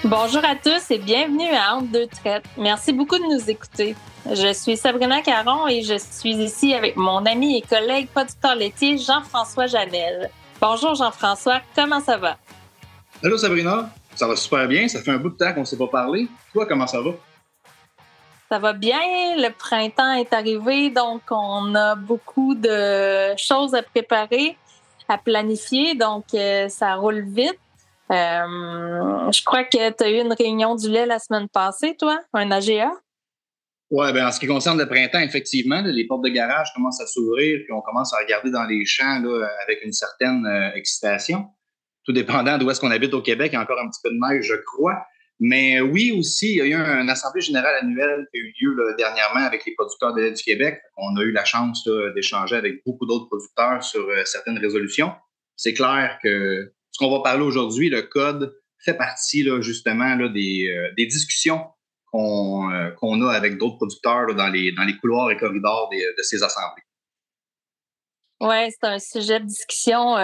Bonjour à tous et bienvenue à Entre deux traites. Merci beaucoup de nous écouter. Je suis Sabrina Caron et je suis ici avec mon ami et collègue producteur laitier Jean-François Janel. Bonjour Jean-François, comment ça va? Allô Sabrina, ça va super bien, ça fait un bout de temps qu'on ne s'est pas parlé. Toi, comment ça va? Ça va bien, le printemps est arrivé, donc on a beaucoup de choses à préparer, à planifier, donc ça roule vite. Je crois que tu as eu une réunion du lait la semaine passée, toi, un AGA? Oui, en ce qui concerne le printemps, effectivement, là, les portes de garage commencent à s'ouvrir, puis on commence à regarder dans les champs là, avec une certaine excitation. Tout dépendant d'où est-ce qu'on habite au Québec, il y a encore un petit peu de neige, je crois. Mais oui, aussi, il y a eu une assemblée générale annuelle qui a eu lieu là, dernièrement avec les producteurs de lait du Québec. On a eu la chance là, d'échanger avec beaucoup d'autres producteurs sur certaines résolutions. C'est clair que ce qu'on va parler aujourd'hui, le code, fait partie là, justement là, des discussions qu'on a avec d'autres producteurs là, dans les couloirs et corridors de ces assemblées. Oui, c'est un sujet de discussion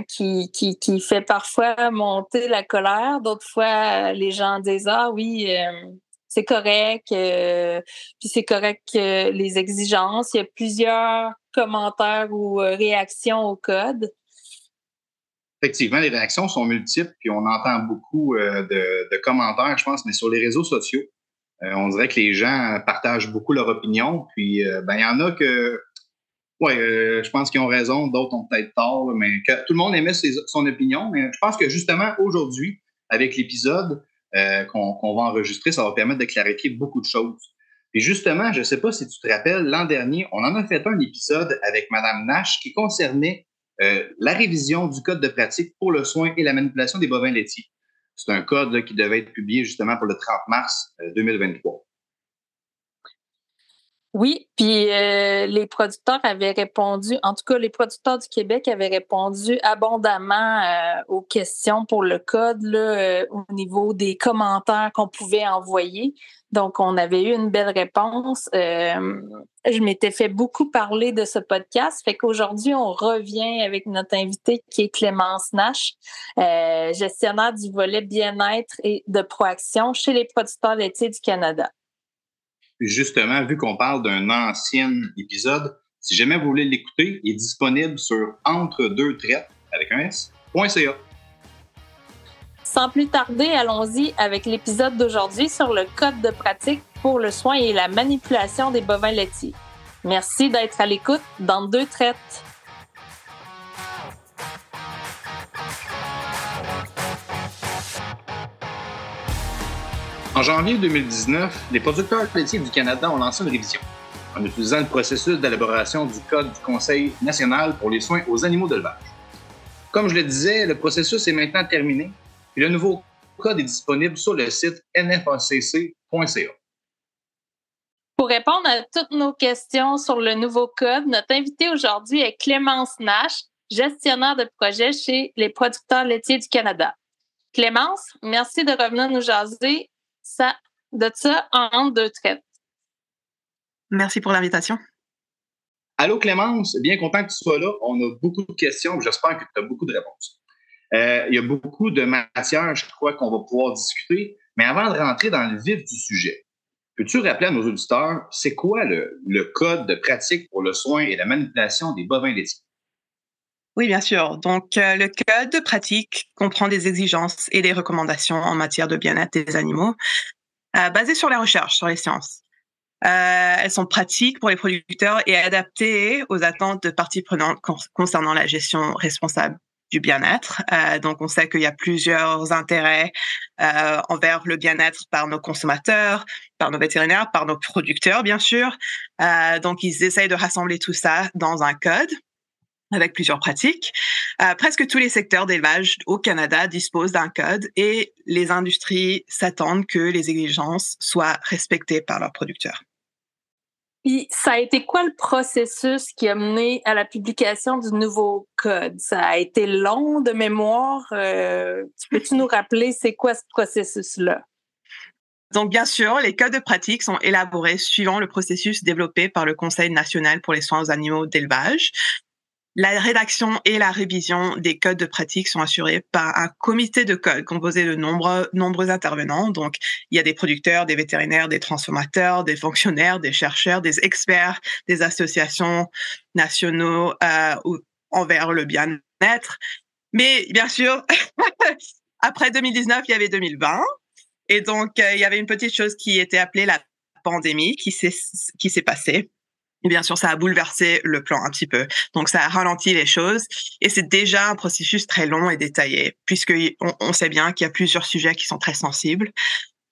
qui fait parfois monter la colère. D'autres fois, les gens disent « Ah oui, c'est correct, puis c'est correct les exigences. » Il y a plusieurs commentaires ou réactions au code. Effectivement, les réactions sont multiples, puis on entend beaucoup de commentaires, je pense, mais sur les réseaux sociaux. On dirait que les gens partagent beaucoup leur opinion, puis il y en a que, je pense qu'ils ont raison, d'autres ont peut-être tort, mais que tout le monde émet son opinion. Mais je pense que justement, aujourd'hui, avec l'épisode qu'on va enregistrer, ça va permettre de clarifier beaucoup de choses. Et justement, je ne sais pas si tu te rappelles, l'an dernier, on en a fait un épisode avec Mme Nash qui concernait la révision du code de pratique pour le soin et la manipulation des bovins laitiers. C'est un code là, qui devait être publié justement pour le 30 mars 2023. Oui, puis les producteurs avaient répondu, en tout cas les producteurs du Québec avaient répondu abondamment aux questions pour le code là, au niveau des commentaires qu'on pouvait envoyer. Donc, on avait eu une belle réponse. Je m'étais fait beaucoup parler de ce podcast, fait qu'aujourd'hui, on revient avec notre invitée qui est Clémence Nash, gestionnaire du volet bien-être et de proaction chez les producteurs laitiers du Canada. Puis justement, vu qu'on parle d'un ancien épisode, si jamais vous voulez l'écouter, il est disponible sur entre-deux-traites avec un s.ca. Sans plus tarder, allons-y avec l'épisode d'aujourd'hui sur le code de pratique pour le soin et la manipulation des bovins laitiers. Merci d'être à l'écoute d'Entre deux traites. En janvier 2019, les producteurs laitiers du Canada ont lancé une révision en utilisant le processus d'élaboration du Code du Conseil national pour les soins aux animaux d'élevage. Comme je le disais, le processus est maintenant terminé et le nouveau code est disponible sur le site nfacc.ca. Pour répondre à toutes nos questions sur le nouveau code, notre invitée aujourd'hui est Clémence Nash, gestionnaire de projet chez les producteurs laitiers du Canada. Clémence, merci de revenir nous jaser de ça en Entre deux traites. Merci pour l'invitation. Allô Clémence, bien content que tu sois là. On a beaucoup de questions, j'espère que tu as beaucoup de réponses. Il y a beaucoup de matières, je crois, qu'on va pouvoir discuter, mais avant de rentrer dans le vif du sujet, peux-tu rappeler à nos auditeurs, c'est quoi le code de pratique pour le soin et la manipulation des bovins laitiers? Oui, bien sûr. Donc, le code de pratique comprend des exigences et des recommandations en matière de bien-être des animaux, basées sur la recherche, sur les sciences. Elles sont pratiques pour les producteurs et adaptées aux attentes de parties prenantes concernant la gestion responsable du bien-être. Donc, on sait qu'il y a plusieurs intérêts envers le bien-être par nos consommateurs, par nos vétérinaires, par nos producteurs, bien sûr. Donc, ils essayent de rassembler tout ça dans un code avec plusieurs pratiques. Presque tous les secteurs d'élevage au Canada disposent d'un code et les industries s'attendent que les exigences soient respectées par leurs producteurs. Puis, ça a été quoi le processus qui a mené à la publication du nouveau code? Ça a été long de mémoire. Peux-tu nous rappeler c'est quoi ce processus-là? Donc, bien sûr, les codes de pratique sont élaborés suivant le processus développé par le Conseil national pour les soins aux animaux d'élevage. La rédaction et la révision des codes de pratique sont assurées par un comité de code composé de nombreux intervenants. Donc, il y a des producteurs, des vétérinaires, des transformateurs, des fonctionnaires, des chercheurs, des experts, des associations nationaux envers le bien-être. Mais bien sûr, après 2019, il y avait 2020. Et donc, il y avait une petite chose qui était appelée la pandémie qui s'est passée. Et bien sûr, ça a bouleversé le plan un petit peu. Donc, ça a ralenti les choses. Et c'est déjà un processus très long et détaillé, puisqu'on sait bien qu'il y a plusieurs sujets qui sont très sensibles.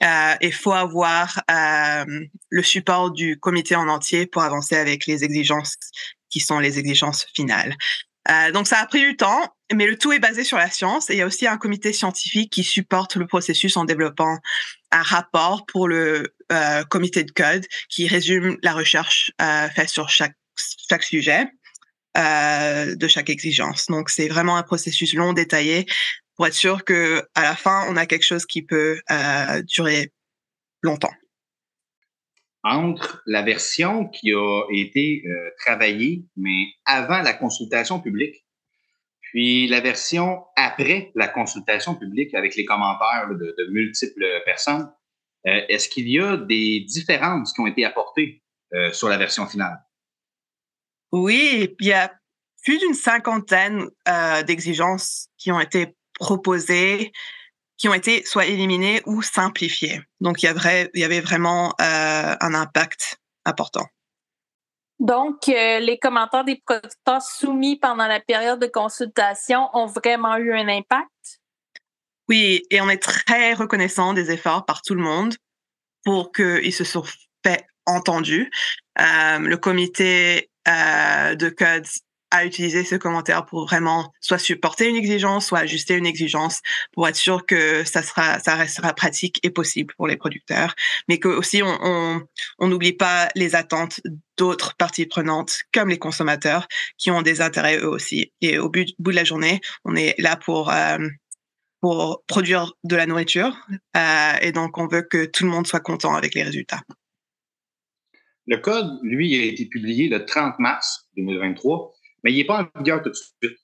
Il faut avoir le support du comité en entier pour avancer avec les exigences qui sont les exigences finales. Donc, ça a pris du temps, mais le tout est basé sur la science. Et il y a aussi un comité scientifique qui supporte le processus en développant un rapport pour le comité de code qui résume la recherche faite sur chaque sujet de chaque exigence. Donc, c'est vraiment un processus long, détaillé, pour être sûr que à la fin, on a quelque chose qui peut durer longtemps. Entre la version qui a été travaillée, mais avant la consultation publique, puis la version après la consultation publique avec les commentaires de multiples personnes, est-ce qu'il y a des différences qui ont été apportées sur la version finale? Oui, il y a plus d'une cinquantaine d'exigences qui ont été proposées, qui ont été soit éliminées ou simplifiées. Donc, il y avait vraiment un impact important. Donc, les commentaires des producteurs soumis pendant la période de consultation ont vraiment eu un impact? Oui, et on est très reconnaissant des efforts par tout le monde pour qu'ils se soient fait entendus. Le comité de code a utilisé ce commentaire pour vraiment soit supporter une exigence, soit ajuster une exigence pour être sûr que ça restera pratique et possible pour les producteurs, mais que aussi on n'oublie pas les attentes d'autres parties prenantes comme les consommateurs qui ont des intérêts eux aussi. Et au bout de la journée, on est là pour produire de la nourriture et donc on veut que tout le monde soit content avec les résultats. Le code, lui, a été publié le 30 mars 2023, mais il n'est pas en vigueur tout de suite.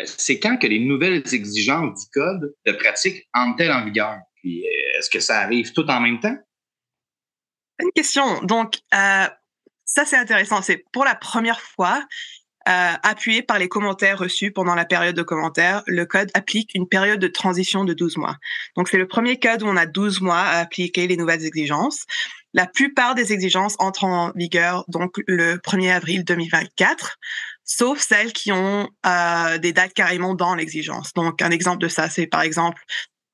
C'est quand que les nouvelles exigences du code de pratique entrent-elles en vigueur? Puis, est-ce que ça arrive tout en même temps? Une question. Donc, ça, c'est intéressant. C'est pour la première fois, appuyé par les commentaires reçus pendant la période de commentaires, le code applique une période de transition de 12 mois. Donc, c'est le premier code où on a 12 mois à appliquer les nouvelles exigences. La plupart des exigences entrent en vigueur donc le 1er avril 2024, sauf celles qui ont des dates carrément dans l'exigence. Donc, un exemple de ça, c'est par exemple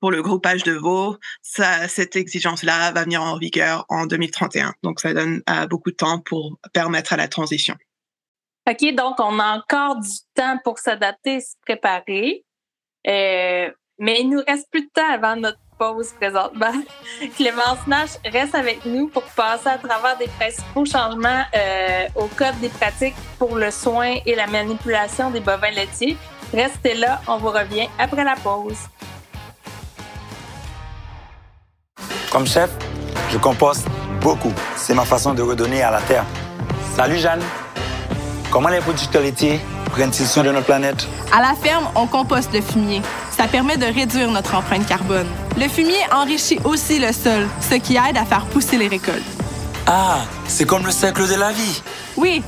pour le groupage de veaux, cette exigence-là va venir en vigueur en 2031. Donc, ça donne beaucoup de temps pour permettre à la transition. OK, donc on a encore du temps pour s'adapter et se préparer. Mais il nous reste plus de temps avant notre pause présentement. Clémence Nash reste avec nous pour passer à travers des principaux changements au code des pratiques pour le soin et la manipulation des bovins laitiers. Restez là, on vous revient après la pause. Comme chef, je composte beaucoup. C'est ma façon de redonner à la terre. Salut Jeanne. Comment les producteurs laitiers prennent-ils soin de notre planète? À la ferme, on composte le fumier. Ça permet de réduire notre empreinte carbone. Le fumier enrichit aussi le sol, ce qui aide à faire pousser les récoltes. Ah, c'est comme le cercle de la vie. Oui,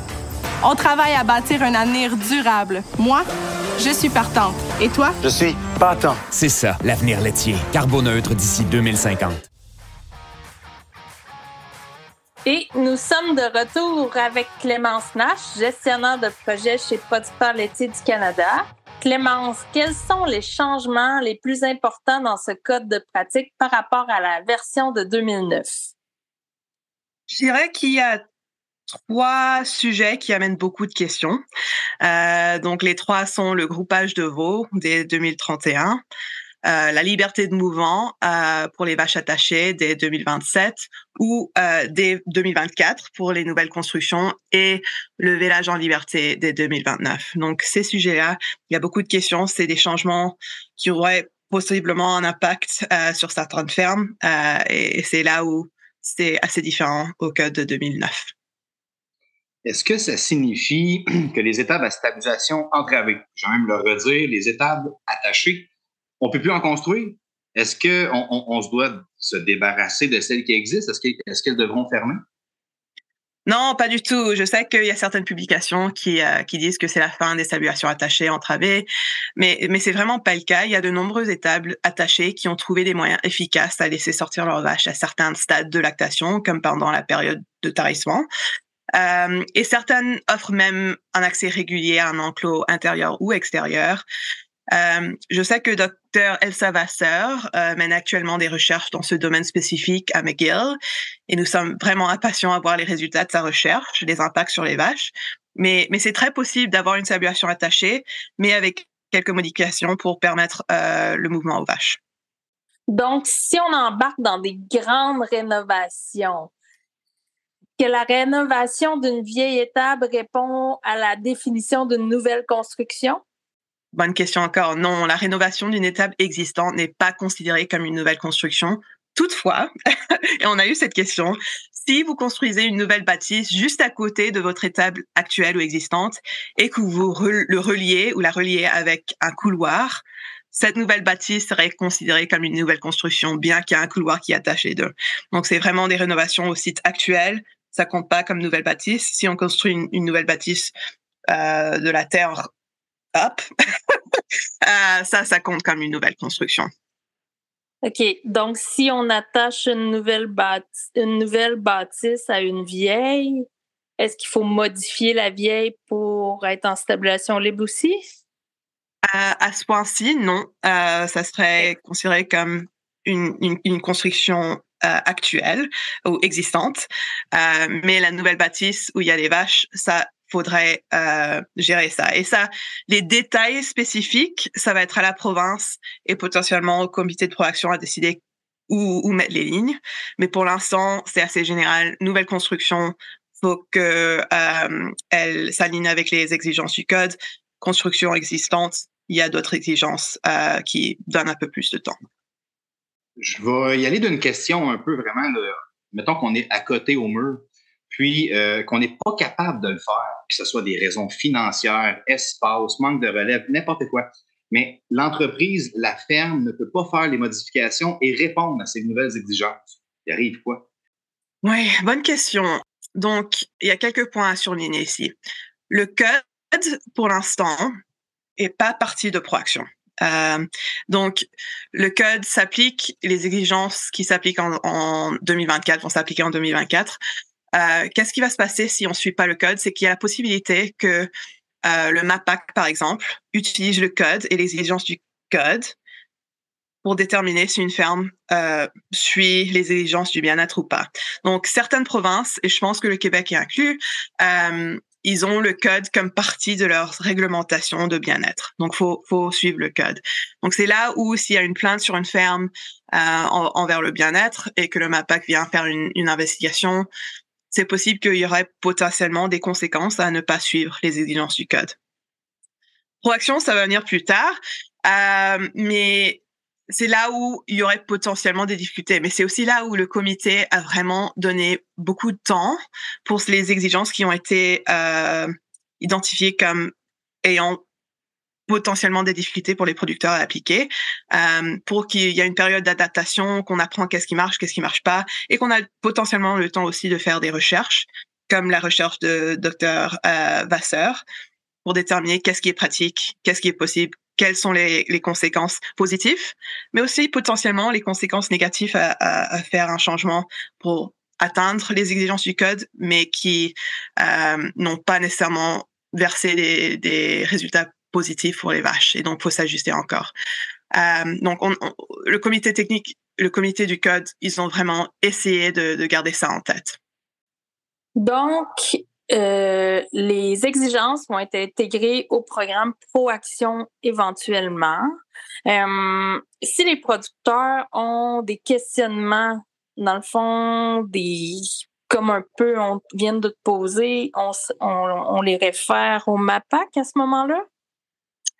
on travaille à bâtir un avenir durable. Moi, je suis partante. Et toi? Je suis partant. C'est ça, l'avenir laitier. Carboneutre d'ici 2050. Et nous sommes de retour avec Clémence Nash, gestionnaire de projet chez Producteurs laitiers du Canada. Clémence, quels sont les changements les plus importants dans ce code de pratique par rapport à la version de 2009? Je dirais qu'il y a 3 sujets qui amènent beaucoup de questions. Donc, les 3 sont le groupage de veaux dès 2031, la liberté de mouvement pour les vaches attachées dès 2027 ou dès 2024 pour les nouvelles constructions et le vélage en liberté dès 2029. Donc, ces sujets-là, il y a beaucoup de questions. C'est des changements qui auraient possiblement un impact sur certaines fermes et c'est là où c'est assez différent au code de 2009. est-ce que ça signifie que les étables à stabilisation entravées, je vais même le redire, les étables attachées, on ne peut plus en construire? Est-ce qu'on se doit se débarrasser de celles qui existent? Est-ce qu'elles devront fermer? Non, pas du tout. Je sais qu'il y a certaines publications qui disent que c'est la fin des stabulations attachées, entravées, mais c'est vraiment pas le cas. Il y a de nombreuses étables attachées qui ont trouvé des moyens efficaces à laisser sortir leurs vaches à certains stades de lactation, comme pendant la période de tarissement. Et certaines offrent même un accès régulier à un enclos intérieur ou extérieur. Je sais que Dr. Elsa Vasseur mène actuellement des recherches dans ce domaine spécifique à McGill et nous sommes vraiment impatients à voir les résultats de sa recherche, les impacts sur les vaches. Mais c'est très possible d'avoir une stabulation attachée, mais avec quelques modifications pour permettre le mouvement aux vaches. Donc, si on embarque dans des grandes rénovations, que la rénovation d'une vieille étable répond à la définition d'une nouvelle construction? Bonne question encore. Non, la rénovation d'une étable existante n'est pas considérée comme une nouvelle construction. Toutefois, et on a eu cette question, si vous construisez une nouvelle bâtisse juste à côté de votre étable actuelle ou existante et que vous le reliez ou la reliez avec un couloir, cette nouvelle bâtisse serait considérée comme une nouvelle construction, bien qu'il y ait un couloir qui attache les deux. Donc, c'est vraiment des rénovations au site actuel. Ça compte pas comme nouvelle bâtisse. Si on construit une nouvelle bâtisse de la terre up, ça compte comme une nouvelle construction. OK. Donc, si on attache une nouvelle bâtisse à une vieille, est-ce qu'il faut modifier la vieille pour être en stabilisation libre aussi? À ce point-ci, non. Ça serait considéré comme une construction actuelle ou existante. Mais la nouvelle bâtisse où il y a les vaches, ça faudrait gérer ça. Et ça, les détails spécifiques, ça va être à la province et potentiellement au comité de proaction à décider où mettre les lignes. Mais pour l'instant, c'est assez général. Nouvelle construction, faut que elle s'aligne avec les exigences du code. Construction existante, il y a d'autres exigences qui donnent un peu plus de temps. Je vais y aller d'une question un peu vraiment, mettons qu'on est à côté au mur, puis qu'on n'est pas capable de le faire, que ce soit des raisons financières, espace, manque de relève, n'importe quoi. Mais l'entreprise, la ferme, ne peut pas faire les modifications et répondre à ces nouvelles exigences. Il arrive quoi? Oui, bonne question. Donc, il y a quelques points à surligner ici. Le code, pour l'instant, est pas partie de Proaction. Donc, le code s'applique, les exigences qui s'appliquent en 2024 vont s'appliquer en 2024. Qu'est-ce qui va se passer si on ne suit pas le code? C'est qu'il y a la possibilité que le MAPAC, par exemple, utilise le code et les exigences du code pour déterminer si une ferme suit les exigences du bien-être ou pas. Donc, certaines provinces, et je pense que le Québec est inclus, ils ont le code comme partie de leur réglementation de bien-être. Donc, faut suivre le code. Donc, c'est là où s'il y a une plainte sur une ferme envers le bien-être et que le MAPAC vient faire une investigation, c'est possible qu'il y aurait potentiellement des conséquences à ne pas suivre les exigences du code. Proaction, ça va venir plus tard, mais c'est là où il y aurait potentiellement des difficultés. Mais c'est aussi là où le comité a vraiment donné beaucoup de temps pour les exigences qui ont été identifiées comme ayant potentiellement des difficultés pour les producteurs à appliquer, pour qu'il y ait une période d'adaptation, qu'on apprend qu'est-ce qui marche pas, et qu'on a potentiellement le temps aussi de faire des recherches, comme la recherche de Dr. Vasseur, pour déterminer qu'est-ce qui est pratique, qu'est-ce qui est possible, quelles sont les conséquences positives, mais aussi potentiellement les conséquences négatives à faire un changement pour atteindre les exigences du code, mais qui n'ont pas nécessairement versé des résultats positifs pour les vaches. Et donc, il faut s'ajuster encore. Donc, le comité technique, le comité du code, ils ont vraiment essayé de garder ça en tête. Donc, les exigences vont être intégrées au programme Proaction éventuellement. Si les producteurs ont des questionnements, dans le fond, comme un peu on vient de te poser, on les réfère au MAPAC à ce moment-là,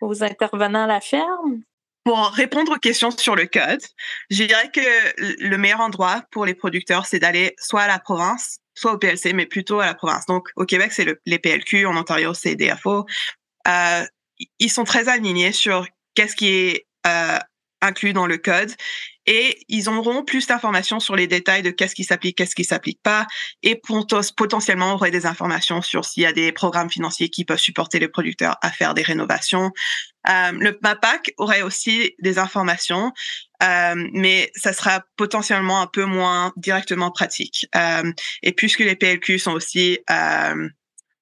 aux intervenants à la ferme? Pour répondre aux questions sur le code, je dirais que le meilleur endroit pour les producteurs, c'est d'aller soit à la province soit au PLC, mais plutôt à la province. Donc, au Québec, c'est les PLQ, en Ontario, c'est DFO. Ils sont très alignés sur qu'est-ce qui est inclus dans le code et ils auront plus d'informations sur les détails de qu'est-ce qui s'applique pas et potentiellement aurait des informations sur s'il y a des programmes financiers qui peuvent supporter les producteurs à faire des rénovations. Le MAPAC aurait aussi des informations, mais ça sera potentiellement un peu moins directement pratique. Et puisque les PLQ sont aussi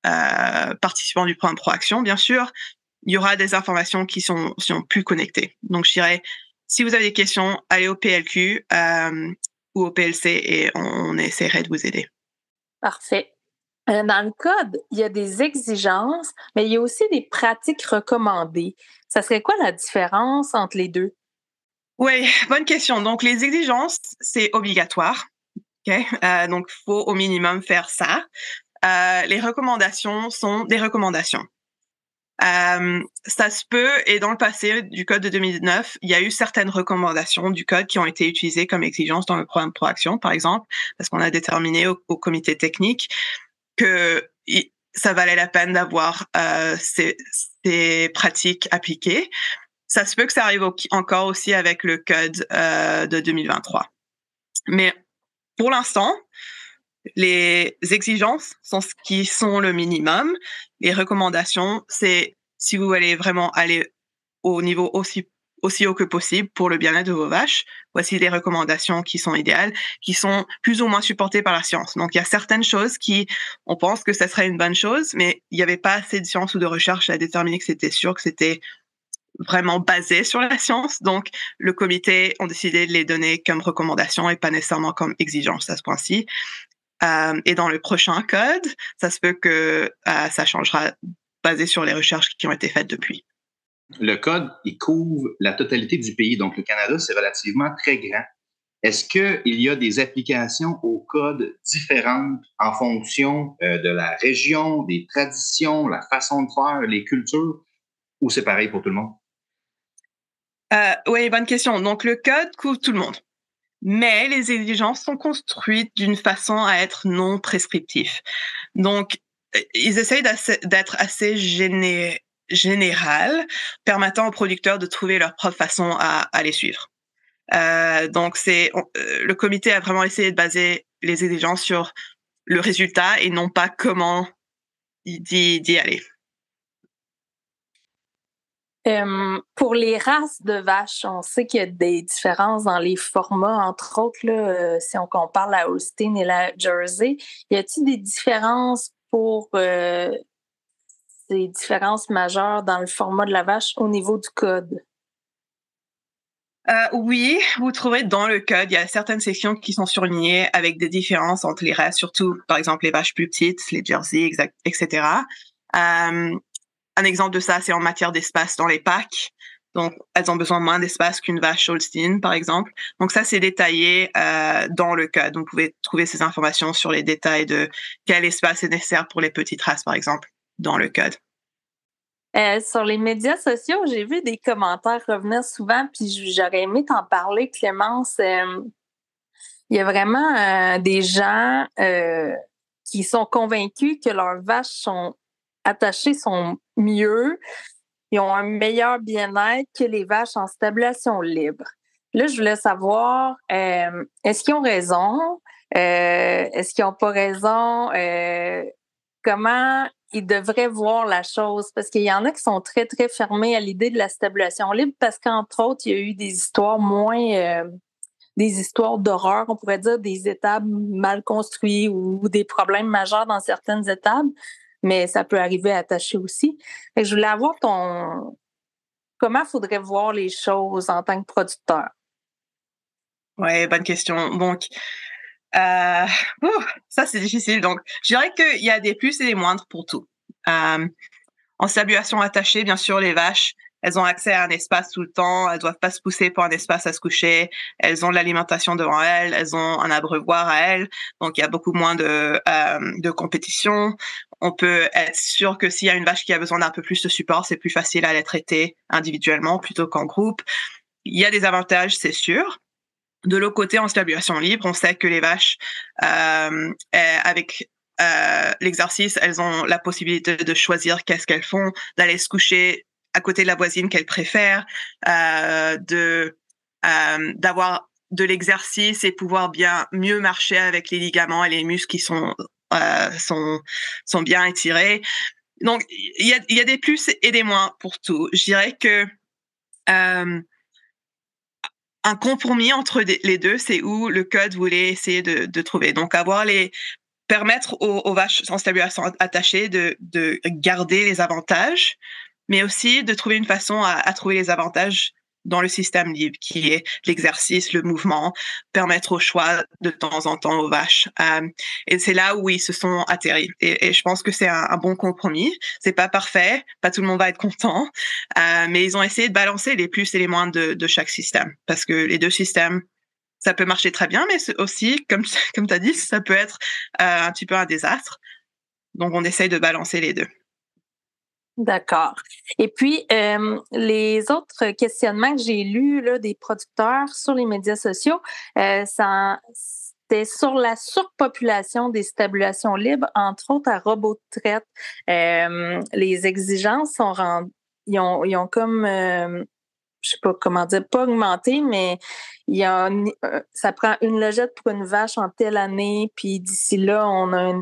participants du programme Proaction, bien sûr, il y aura des informations qui sont plus connectées. Donc, je dirais, si vous avez des questions, allez au PLQ ou au PLC et on essaierait de vous aider. Parfait. Dans le code, il y a des exigences, mais il y a aussi des pratiques recommandées. Ça serait quoi la différence entre les deux? Oui, bonne question. Donc, les exigences, c'est obligatoire. Okay? Donc, il faut au minimum faire ça. Les recommandations sont des recommandations. Ça se peut, et dans le passé du code de 2009, il y a eu certaines recommandations du code qui ont été utilisées comme exigences dans le programme Proaction, par exemple, parce qu'on a déterminé au comité technique que ça valait la peine d'avoir ces pratiques appliquées. Ça se peut que ça arrive encore aussi avec le code de 2023. Mais pour l'instant, les exigences sont ce qui sont le minimum. Les recommandations, c'est si vous voulez vraiment aller au niveau aussi haut que possible pour le bien-être de vos vaches. Voici les recommandations qui sont idéales, qui sont plus ou moins supportées par la science. Donc, il y a certaines choses on pense que ça serait une bonne chose, mais il n'y avait pas assez de science ou de recherche à déterminer que c'était sûr, que c'était vraiment basé sur la science. Donc, le comité a décidé de les donner comme recommandations et pas nécessairement comme exigence à ce point-ci. Et dans le prochain code, ça se peut que ça changera basé sur les recherches qui ont été faites depuis. Le code, il couvre la totalité du pays. Donc, le Canada, c'est relativement très grand. Est-ce qu'il y a des applications au code différentes en fonction de la région, des traditions, la façon de faire, les cultures, ou c'est pareil pour tout le monde? Oui, bonne question. Donc, le code couvre tout le monde. Mais les exigences sont construites d'une façon à être non prescriptifs. Donc, ils essayent d'être assez général, permettant aux producteurs de trouver leur propre façon à les suivre. Donc, le comité a vraiment essayé de baser les exigences sur le résultat et non pas comment d'y aller. Pour les races de vaches, on sait qu'il y a des différences dans les formats, entre autres, là, si on compare la Holstein et la Jersey. Y a-t-il des différences pour ces différences majeures dans le format de la vache au niveau du code? Oui, vous trouverez dans le code, il y a certaines sections qui sont surlignées avec des différences entre les races, surtout, par exemple, les vaches plus petites, les Jersey, etc. Un exemple de ça, c'est en matière d'espace dans les packs. Donc, elles ont besoin de moins d'espace qu'une vache Holstein, par exemple. Donc, ça, c'est détaillé dans le code. Vous pouvez trouver ces informations sur les détails de quel espace est nécessaire pour les petites races, par exemple, dans le code. Sur les médias sociaux, j'ai vu des commentaires revenir souvent, puis j'aurais aimé t'en parler, Clémence. Il y a vraiment des gens qui sont convaincus que leurs vaches attachées sont mieux, ils ont un meilleur bien-être que les vaches en stabulation libre. Là, je voulais savoir, est-ce qu'ils ont raison? Est-ce qu'ils n'ont pas raison? Comment ils devraient voir la chose? Parce qu'il y en a qui sont très, très fermés à l'idée de la stabulation libre parce qu'entre autres, il y a eu des histoires des histoires d'horreur, on pourrait dire, des étables mal construites ou des problèmes majeurs dans certaines étables. Mais ça peut arriver à attacher aussi. Et je voulais avoir comment il faudrait voir les choses en tant que producteur? Oui, bonne question. Donc, ça, c'est difficile. Donc, je dirais qu'il y a des plus et des moindres pour tout. En stabulation attachée, bien sûr, les vaches, elles ont accès à un espace tout le temps. Elles doivent pas se pousser pour un espace à se coucher. Elles ont de l'alimentation devant elles. Elles ont un abreuvoir à elles. Donc, il y a beaucoup moins de compétition. On peut être sûr que s'il y a une vache qui a besoin d'un peu plus de support, c'est plus facile à les traiter individuellement plutôt qu'en groupe. Il y a des avantages, c'est sûr. De l'autre côté, en stabulation libre, on sait que les vaches, avec l'exercice, elles ont la possibilité de choisir qu'est-ce qu'elles font, d'aller se coucher à côté de la voisine qu'elles préfèrent, d'avoir de l'exercice et pouvoir mieux marcher avec les ligaments et les muscles qui sont bien étirés. Donc, il y a des plus et des moins pour tout. Je dirais que un compromis entre les deux, c'est où le code voulait essayer de trouver. Donc, permettre aux vaches en stabulation attachées de garder les avantages, mais aussi de trouver une façon à trouver les avantages dans le système libre, qui est l'exercice, le mouvement, permettre au choix de temps en temps aux vaches. Et c'est là où ils se sont atterris. Et je pense que c'est un bon compromis. C'est pas parfait, pas tout le monde va être content, mais ils ont essayé de balancer les plus et les moins de chaque système, parce que les deux systèmes, ça peut marcher très bien, mais aussi, comme tu as dit, ça peut être un petit peu un désastre. Donc, on essaye de balancer les deux. D'accord. Et puis, les autres questionnements que j'ai lus là, des producteurs sur les médias sociaux, c'était sur la surpopulation des stabulations libres, entre autres à robot de traite. Les exigences ils ont comme, je sais pas comment dire, pas augmenté, mais ça prend une logette pour une vache en telle année, puis d'ici là, on a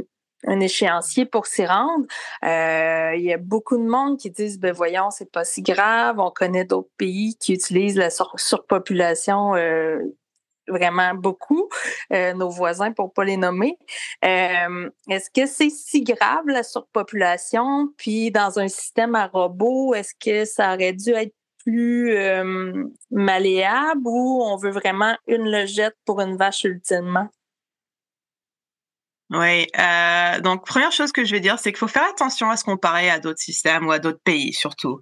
un échéancier pour s'y rendre. Il y a beaucoup de monde qui disent, ben voyons, c'est pas si grave. On connaît d'autres pays qui utilisent la surpopulation vraiment beaucoup, nos voisins pour pas les nommer. Est-ce que c'est si grave la surpopulation? Puis dans un système à robots, est-ce que ça aurait dû être plus malléable ou on veut vraiment une logette pour une vache ultimement? Oui, donc première chose que je vais dire, c'est qu'il faut faire attention à se comparer à d'autres systèmes ou à d'autres pays surtout,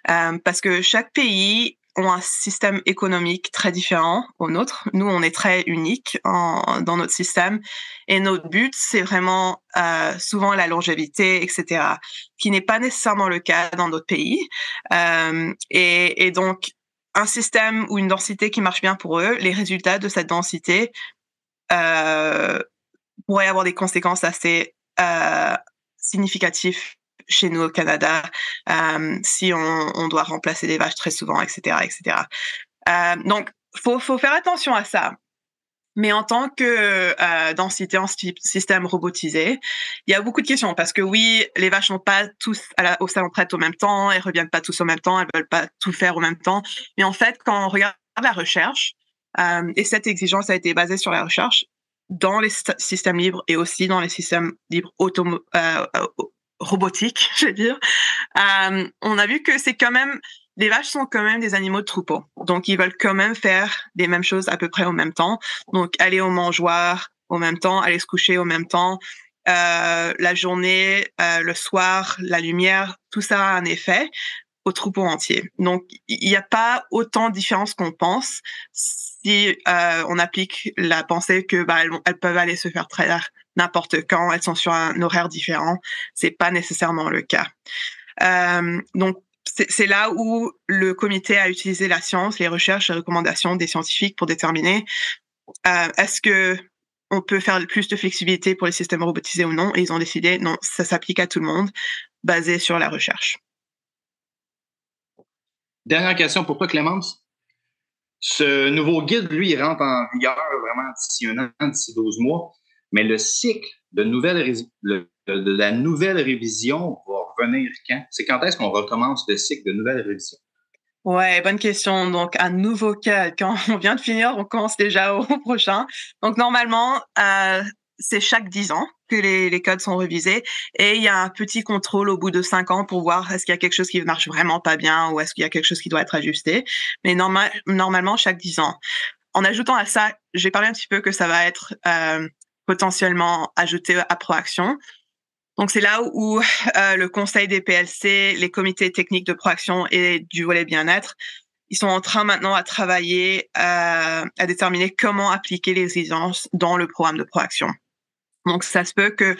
parce que chaque pays ont un système économique très différent au nôtre. Nous, on est très unique dans notre système et notre but, c'est vraiment souvent la longévité, etc., qui n'est pas nécessairement le cas dans d'autres pays. Et donc, un système ou une densité qui marche bien pour eux, les résultats de cette densité pourrait avoir des conséquences assez significatives chez nous au Canada si on doit remplacer des vaches très souvent, etc., etc. Donc, faut faire attention à ça. Mais en tant que densité en système robotisé, il y a beaucoup de questions parce que oui, les vaches sont pas tous au salon de traite au même temps, elles reviennent pas tous au même temps, elles veulent pas tout faire au même temps. Mais en fait, quand on regarde la recherche, et cette exigence a été basée sur la recherche, dans les systèmes libres et aussi dans les systèmes libres robotiques, je veux dire, on a vu que c'est quand même, les vaches sont quand même des animaux de troupeau. Donc, ils veulent quand même faire les mêmes choses à peu près au même temps. Donc, aller au mangeoir au même temps, aller se coucher au même temps, la journée, le soir, la lumière, tout ça a un effet au troupeau entier. Donc, il n'y a pas autant de différence qu'on pense si on applique la pensée que elles peuvent aller se faire traire n'importe quand, elles sont sur un horaire différent. C'est pas nécessairement le cas. Donc, c'est là où le comité a utilisé la science, les recherches, les recommandations des scientifiques pour déterminer est-ce que on peut faire plus de flexibilité pour les systèmes robotisés ou non. Et ils ont décidé, non, ça s'applique à tout le monde, basé sur la recherche. Dernière question pour toi, Clémence. Ce nouveau guide, lui, il rentre en vigueur vraiment d'ici 1 an, d'ici 12 mois. Mais le cycle de la nouvelle révision va revenir quand? C'est quand est-ce qu'on recommence le cycle de nouvelle révision? Ouais, bonne question. Donc, un nouveau code. Quand on vient de finir, on commence déjà au prochain. Donc, normalement, c'est chaque 10 ans que les codes sont révisés et il y a un petit contrôle au bout de 5 ans pour voir est-ce qu'il y a quelque chose qui marche vraiment pas bien ou est-ce qu'il y a quelque chose qui doit être ajusté. Mais normalement, chaque 10 ans. En ajoutant à ça, j'ai parlé un petit peu que ça va être potentiellement ajouté à Proaction. Donc, c'est là où le conseil des PLC, les comités techniques de Proaction et du volet bien-être, ils sont en train maintenant à travailler à déterminer comment appliquer les exigences dans le programme de Proaction. Donc, ça se peut que,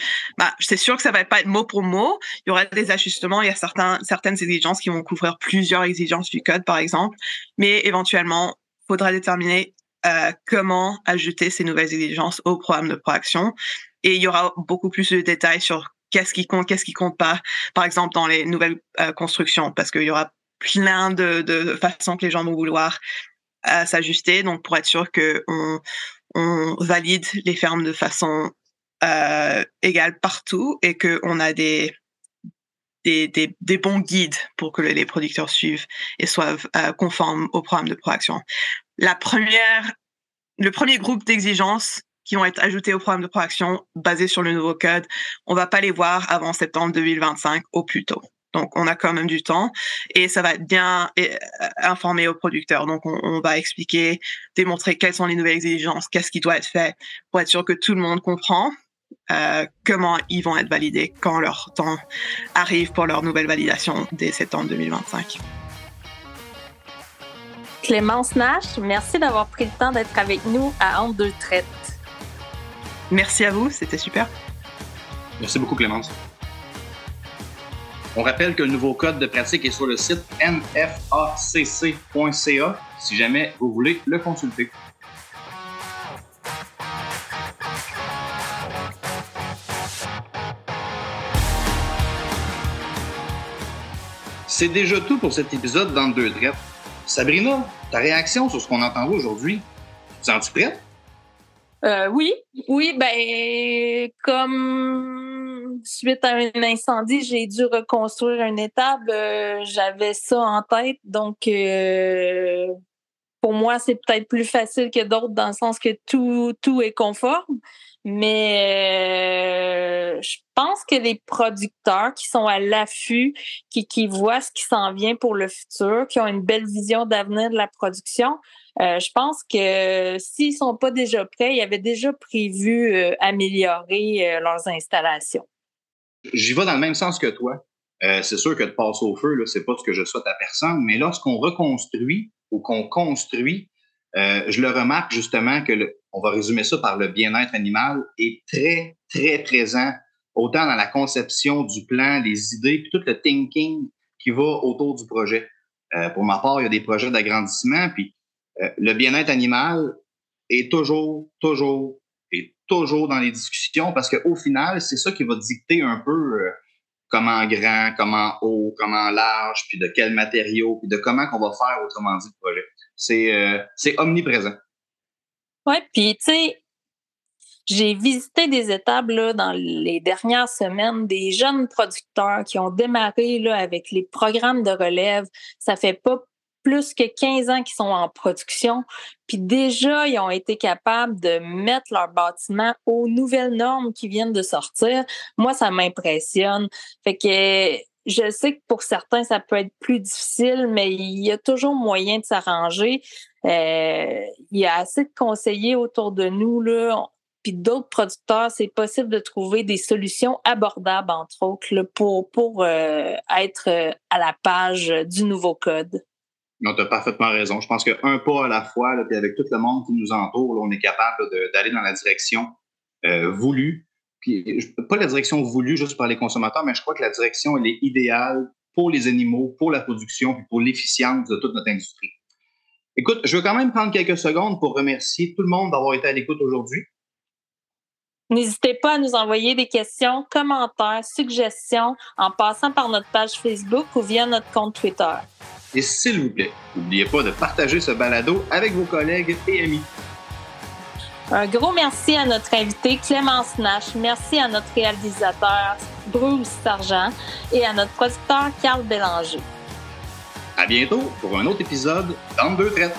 c'est sûr que ça va pas être mot pour mot. Il y aura des ajustements. Il y a certaines exigences qui vont couvrir plusieurs exigences du code, par exemple. Mais éventuellement, il faudra déterminer comment ajouter ces nouvelles exigences au programme de proaction. Et il y aura beaucoup plus de détails sur qu'est-ce qui compte pas, par exemple dans les nouvelles constructions, parce qu'il y aura plein de façons que les gens vont vouloir s'ajuster. Donc, pour être sûr qu'on valide les fermes de façon égale partout et qu'on a des bons guides pour que les producteurs suivent et soient conformes au programme de proaction. Le premier groupe d'exigences qui vont être ajoutées au programme de proaction basé sur le nouveau code, on va pas les voir avant septembre 2025 au plus tôt. Donc, on a quand même du temps et ça va être bien informé aux producteurs. Donc, on va expliquer, démontrer quelles sont les nouvelles exigences, qu'est-ce qui doit être fait pour être sûr que tout le monde comprend comment ils vont être validés quand leur temps arrive pour leur nouvelle validation dès septembre 2025. Clémence Nash, merci d'avoir pris le temps d'être avec nous à Entre deux traites. Merci à vous, c'était super. Merci beaucoup, Clémence. On rappelle que le nouveau code de pratique est sur le site nfacc.ca si jamais vous voulez le consulter. C'est déjà tout pour cet épisode d'Entre deux traites. Sabrina, ta réaction sur ce qu'on a entendu aujourd'hui, es-tu prête? Oui, ben comme suite à un incendie, j'ai dû reconstruire un étable. J'avais ça en tête, donc pour moi, c'est peut-être plus facile que d'autres dans le sens que tout est conforme. Mais je pense que les producteurs qui sont à l'affût, qui voient ce qui s'en vient pour le futur, qui ont une belle vision d'avenir de la production, je pense que s'ils ne sont pas déjà prêts, ils avaient déjà prévu améliorer leurs installations. J'y vais dans le même sens que toi. C'est sûr que de passer au feu, là, c'est pas ce que je souhaite à personne, mais lorsqu'on reconstruit ou qu'on construit, je le remarque justement que on va résumer ça par le bien-être animal est très, très présent, autant dans la conception du plan, les idées, puis tout le thinking qui va autour du projet. Pour ma part, il y a des projets d'agrandissement, puis le bien-être animal est toujours dans les discussions parce qu'au final, c'est ça qui va dicter un peu comment grand, comment haut, comment large, puis de quels matériaux, puis de comment qu'on va faire, autrement dit, le projet. C'est omniprésent. Oui, puis tu sais, j'ai visité des étables là, dans les dernières semaines, des jeunes producteurs qui ont démarré là, avec les programmes de relève. Ça fait pas plus que 15 ans qu'ils sont en production. Puis déjà, ils ont été capables de mettre leur bâtiment aux nouvelles normes qui viennent de sortir. Moi, ça m'impressionne. Fait que je sais que pour certains, ça peut être plus difficile, mais il y a toujours moyen de s'arranger. Il y a assez de conseillers autour de nous, là, puis d'autres producteurs, c'est possible de trouver des solutions abordables, entre autres, là, pour être à la page du nouveau code. Non, tu as parfaitement raison. Je pense qu'un pas à la fois, là, puis avec tout le monde qui nous entoure, là, on est capable d'aller dans la direction voulue. Puis, pas la direction voulue juste par les consommateurs, mais je crois que la direction, elle est idéale pour les animaux, pour la production, puis pour l'efficience de toute notre industrie. Écoute, je veux quand même prendre quelques secondes pour remercier tout le monde d'avoir été à l'écoute aujourd'hui. N'hésitez pas à nous envoyer des questions, commentaires, suggestions en passant par notre page Facebook ou via notre compte Twitter. Et s'il vous plaît, n'oubliez pas de partager ce balado avec vos collègues et amis. Un gros merci à notre invité Clémence Nash. Merci à notre réalisateur Bruce Sargent et à notre producteur Carl Bélanger. À bientôt pour un autre épisode d'Entre deux traites.